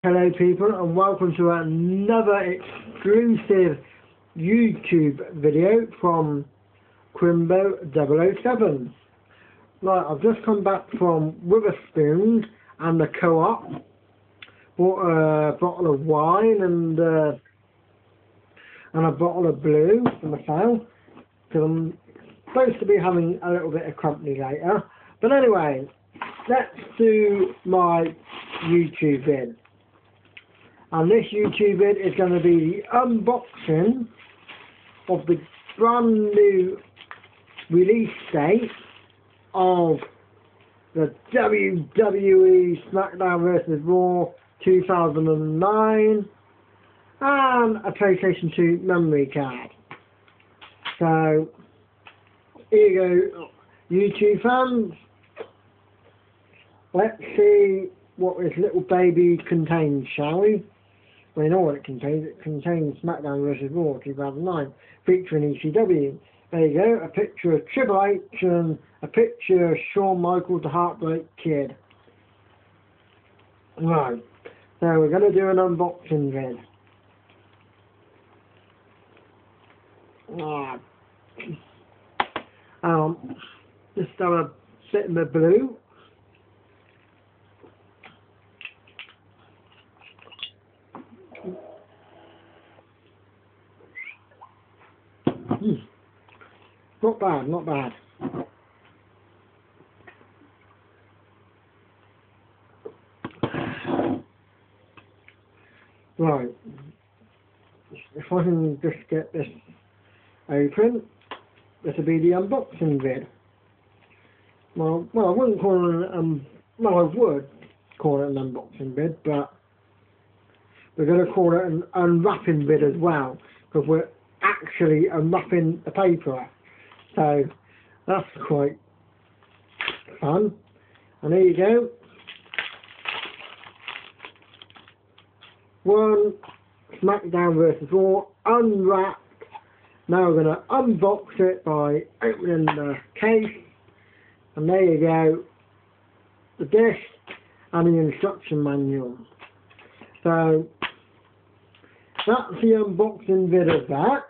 Hello people and welcome to another exclusive YouTube video from Quimbo007. Right, I've just come back from Witherspoons and the Co-op, bought a bottle of wine and a bottle of blue for myself, because I'm supposed to be having a little bit of company later. But anyway, let's do my YouTube vid. And this YouTube vid is going to be the unboxing of the brand new release date of the WWE SmackDown VS Raw 2009 and a PlayStation 2 memory card. So, here you go, YouTube fans. Let's see what this little baby contains, shall we? Well, you know what it contains. It contains SmackDown vs Raw 2009, featuring ECW. There you go, a picture of Triple H and a picture of Shawn Michaels, the Heartbreak Kid. Right, so we're going to do an unboxing vid. Just have a sit in the blue. Not bad, not bad. Right, if I can just get this open, this will be the unboxing vid. Well, I wouldn't call it well, I would call it an unboxing vid, but we're going to call it an unwrapping vid as well, because we're actually unwrapping the paper. So that's quite fun. And there you go. One SmackDown vs Raw unwrapped. Now we're going to unbox it by opening the case. And there you go. The disc and the instruction manual. So that's the unboxing vid of that.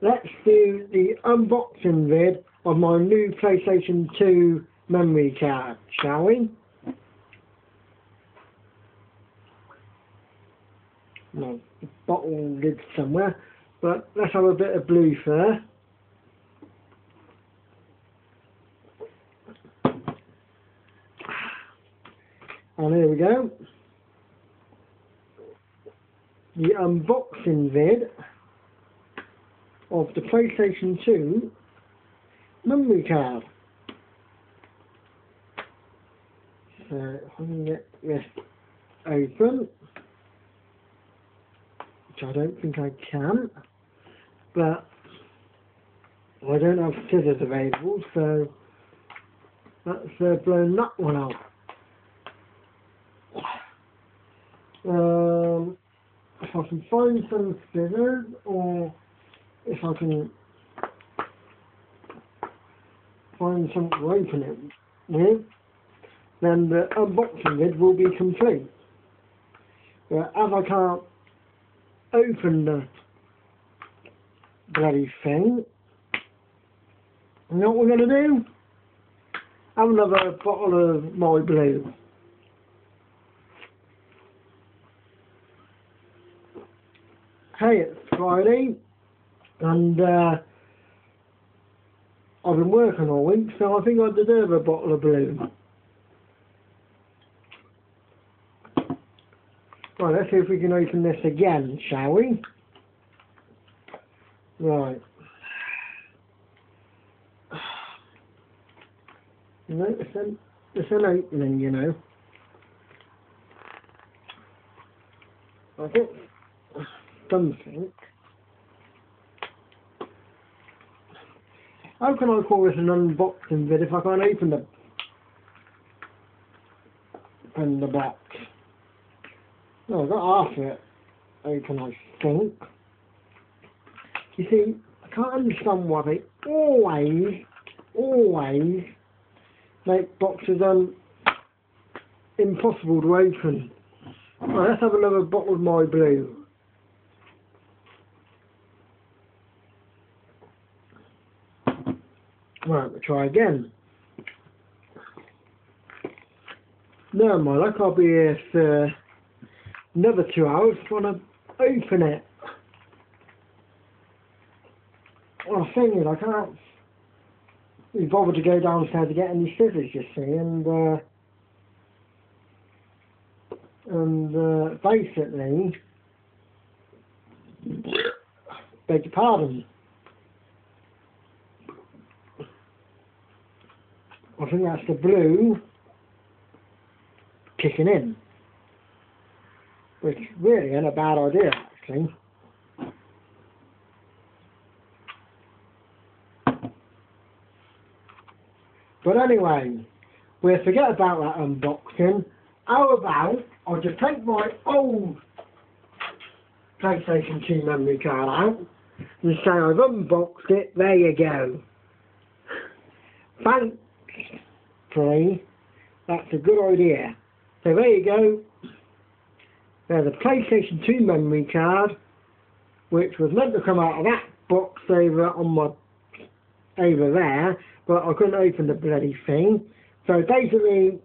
Let's do the unboxing vid of my new PlayStation 2 memory card, shall we? No, the bottle lid somewhere, but let's have a bit of blue first. And here we go. The unboxing vid of the PlayStation 2 memory card. So if I can get this open, which I don't think I can, but I don't have scissors available, so let's blow that one out. If I can find some scissors, or if I can find something to open it with, then the unboxing vid will be complete. But as I can't open the bloody thing, you know what we're going to do? Have another bottle of my blue. Hey, it's Friday, and I've been working all week, so I think I deserve a bottle of blue. Right, let's see if we can open this again, shall we? Right. You know, it's an opening, you know. I think something. How can I call this an unboxing vid if I can't open the box? No, I've got half of it open, I think. You see, I can't understand why they always make boxes impossible to open. Right, let's have another bottle of my blue. Right, we'll try again. No, my luck, I'll be here for another 2 hours trying to open it. Well, the thing is, I can't be bothered to go downstairs to get any scissors, you see, and basically, beg your pardon, I think that's the blue kicking in, which really ain't a bad idea, actually. But anyway, we'll forget about that unboxing. How about I'll just take my old PlayStation 2 memory card out and say I've unboxed it. There you go. Thankfully, that's a good idea. So there you go. There's a PlayStation 2 memory card, which was meant to come out of that box over there, but I couldn't open the bloody thing. So basically,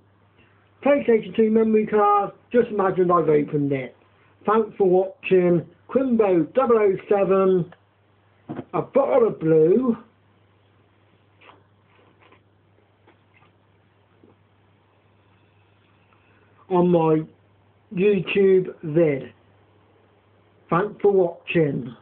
PlayStation 2 memory card, just imagine I've opened it. Thanks for watching. Quimbo 007, a bottle of blue, on my YouTube vid. Thanks for watching.